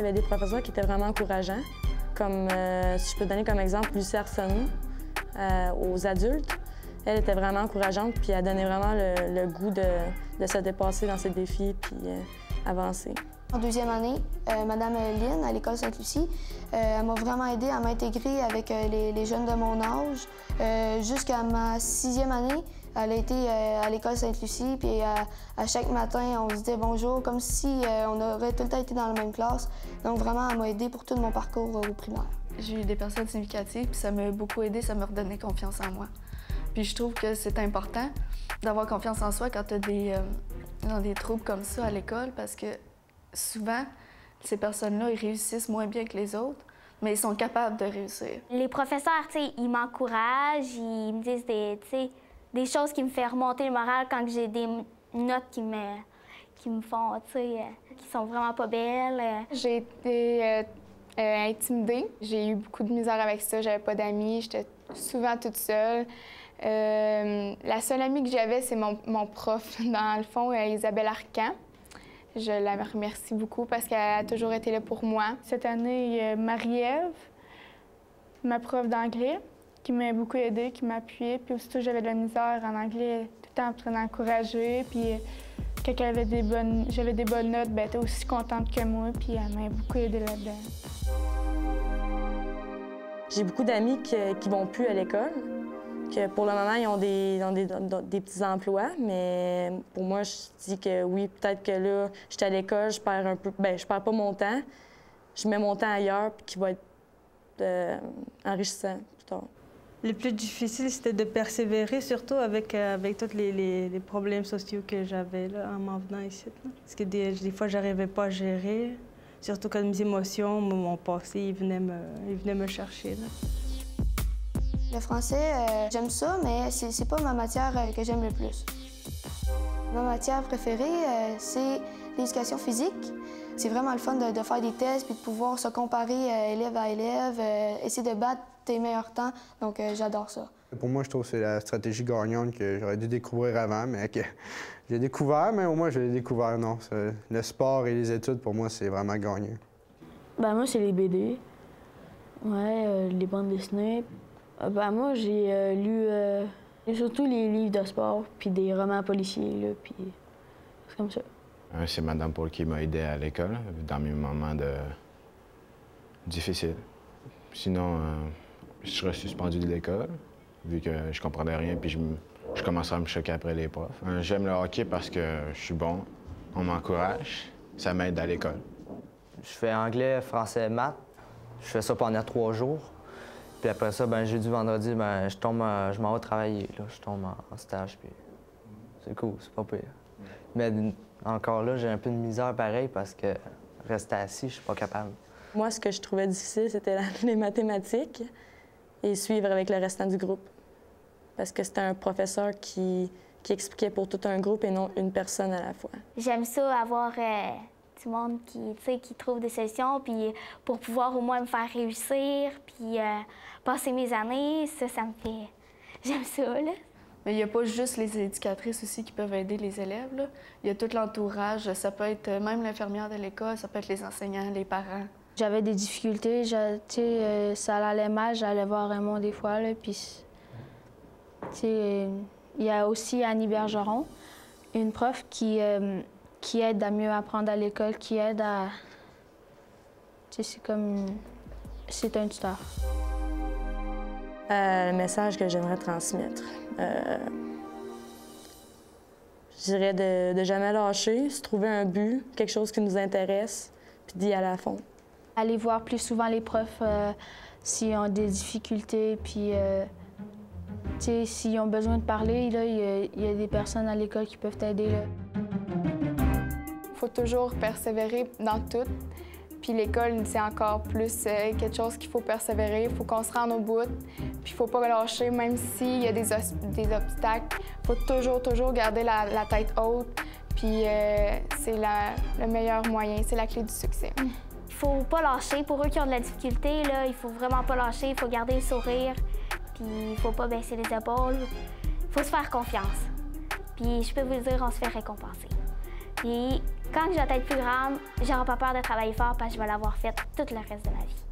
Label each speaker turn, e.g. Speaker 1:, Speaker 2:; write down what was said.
Speaker 1: y avait des professeurs qui étaient vraiment encourageants. Comme, si je peux donner comme exemple, Lucie Arsenault, aux adultes. Elle était vraiment encourageante, puis elle donnait vraiment le goût de se dépasser dans ses défis, puis avancer.
Speaker 2: En deuxième année, Madame Lynn, à l'école Sainte-Lucie, elle m'a vraiment aidée à m'intégrer avec les jeunes de mon âge. Jusqu'à ma 6e année, elle a été à l'école Sainte-Lucie, puis à chaque matin, on se disait bonjour, comme si on aurait tout le temps été dans la même classe. Donc vraiment, elle m'a aidée pour tout mon parcours au primaire.
Speaker 3: J'ai eu des personnes significatives, puis ça m'a beaucoup aidé, ça m'a redonné confiance en moi. Puis je trouve que c'est important d'avoir confiance en soi quand tu as des troubles comme ça à l'école, parce que souvent, ces personnes-là, ils réussissent moins bien que les autres, mais ils sont capables de réussir.
Speaker 4: Les professeurs, tu sais, ils m'encouragent, ils me disent des choses qui me font remonter le moral quand j'ai des notes qui me font, tu sais, qui sont vraiment pas belles.
Speaker 5: J'ai été intimidée. J'ai eu beaucoup de misère avec ça. J'avais pas d'amis. J'étais souvent toute seule. La seule amie que j'avais, c'est mon prof, dans le fond, Isabelle Arcan. Je la remercie beaucoup parce qu'elle a toujours été là pour moi.
Speaker 6: Cette année, il y a Marie-Ève, ma prof d'anglais, qui m'a beaucoup aidée, qui m'a appuyée. Puis aussitôt, j'avais de la misère en anglais, tout le temps en train d'encourager. Puis quand j'avais des bonnes notes, bien, elle était aussi contente que moi, puis elle m'a beaucoup aidée là-dedans.
Speaker 1: J'ai beaucoup d'amis qui vont plus à l'école, que pour le moment, ils ont des petits emplois, mais pour moi, je dis que oui, peut-être que là, j'étais à l'école, je perds un peu, bien, je perds pas mon temps, je mets mon temps ailleurs, puis qui va être enrichissant plus tard.
Speaker 7: Le plus difficile, c'était de persévérer, surtout avec tous les problèmes sociaux que j'avais en m'en venant ici. Là. Parce que des fois, j'arrivais pas à gérer, surtout quand mes émotions, mon passé, ils venaient me chercher. Là.
Speaker 2: Le français, j'aime ça, mais c'est pas ma matière que j'aime le plus. Ma matière préférée, c'est l'éducation physique. C'est vraiment le fun de faire des tests puis de pouvoir se comparer élève à élève, essayer de battre tes meilleurs temps. Donc, j'adore ça.
Speaker 8: Pour moi, je trouve que c'est la stratégie gagnante que j'aurais dû découvrir avant, mais que j'ai découvert, mais au moins, je l'ai découvert. Non, le sport et les études, pour moi, c'est vraiment gagnant.
Speaker 9: Ben moi, c'est les BD. Ouais, les bandes dessinées. Ben moi, j'ai lu surtout les livres de sport, puis des romans policiers, là, puis c'est comme ça.
Speaker 10: C'est Mme Paul qui m'a aidé à l'école, dans mes moments difficiles. Sinon, je serais suspendu de l'école, vu que je comprenais rien, puis je commençais à me choquer après les profs. J'aime le hockey parce que je suis bon, on m'encourage, ça m'aide à l'école.
Speaker 11: Je fais anglais, français, maths. Je fais ça pendant 3 jours. Puis après ça, ben, jeudi, vendredi, ben, je m'en vais travailler. Là. Je tombe en stage, puis c'est cool, c'est pas pire. Mais encore là, j'ai un peu de misère pareil parce que rester assis, je suis pas capable.
Speaker 1: Moi, ce que je trouvais difficile, c'était les mathématiques et suivre avec le restant du groupe. Parce que c'était un professeur qui expliquait pour tout un groupe et non une personne à la fois. J'aime ça, avoir du monde qui trouve des solutions, puis pour pouvoir au moins me faire réussir, puis passer mes années, ça me fait... J'aime ça, là.
Speaker 3: Mais il n'y a pas juste les éducatrices aussi qui peuvent aider les élèves, là. Il y a tout l'entourage, ça peut être même l'infirmière de l'école, ça peut être les enseignants, les parents.
Speaker 9: J'avais des difficultés, ça allait mal, j'allais voir Raymond des fois, là, puis... il y a aussi Annie Bergeron, une prof qui aide à mieux apprendre à l'école, qui aide à... c'est un tuteur. Le message que j'aimerais transmettre, je dirais de jamais lâcher, se trouver un but, quelque chose qui nous intéresse, puis d'y aller à fond. Aller voir plus souvent les profs s'ils ont des difficultés, puis s'ils ont besoin de parler, là, il y a des personnes à l'école qui peuvent t'aider.
Speaker 5: Il faut toujours persévérer dans tout. Puis l'école, c'est encore plus quelque chose qu'il faut persévérer. Il faut qu'on se rende au bout. Puis il faut pas lâcher, même s'il y a des obstacles. Il faut toujours garder la tête haute. Puis c'est le meilleur moyen, c'est la clé du succès.
Speaker 4: Il faut pas lâcher. Pour eux qui ont de la difficulté, là, il faut vraiment pas lâcher. Il faut garder le sourire. Puis il faut pas baisser les épaules. Il faut se faire confiance. Puis je peux vous le dire, on se fait récompenser. Puis quand je vais être plus grande, j'aurai pas peur de travailler fort parce que je vais l'avoir fait tout le reste de ma vie.